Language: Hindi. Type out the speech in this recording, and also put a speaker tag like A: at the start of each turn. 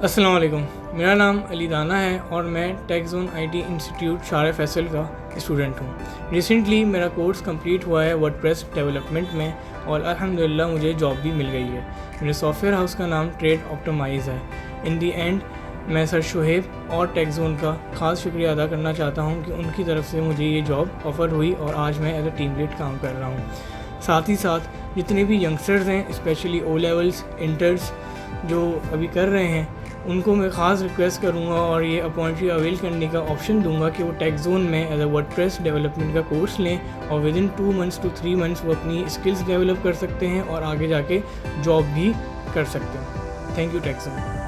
A: अस्सलाम वालेकुम। मेरा नाम अली दाना है और मैं टेकज़ोन आईटी इंस्टीट्यूट शार फैसल का स्टूडेंट हूँ। रिसेंटली मेरा कोर्स कंप्लीट हुआ है वर्डप्रेस डेवलपमेंट में और अल्हम्दुलिल्लाह मुझे जॉब भी मिल गई है। मेरे सॉफ्टवेयर हाउस का नाम ट्रेड ऑप्टिमाइज है। इन दी एंड मैं सर शुहेब और टेकज़ोन का ख़ास शुक्रिया अदा करना चाहता हूँ कि उनकी तरफ से मुझे ये जॉब ऑफ़र हुई और आज मैं एज अ टीम लीड काम कर रहा हूँ। साथ ही साथ जितने भी यंगस्टर्स हैं, स्पेशली ओ लेवल्स इंटर्स जो अभी कर रहे हैं, उनको मैं ख़ास रिक्वेस्ट करूँगा और ये अपॉर्चुनिटी अवेल करने का ऑप्शन दूंगा कि वो टेकज़ोन में एज अ वर्डप्रेस डेवलपमेंट का कोर्स लें और with in 2 months to 3 months वो अपनी स्किल्स डेवलप कर सकते हैं और आगे जाके जॉब भी कर सकते हैं। Thank you टेकज़ोन।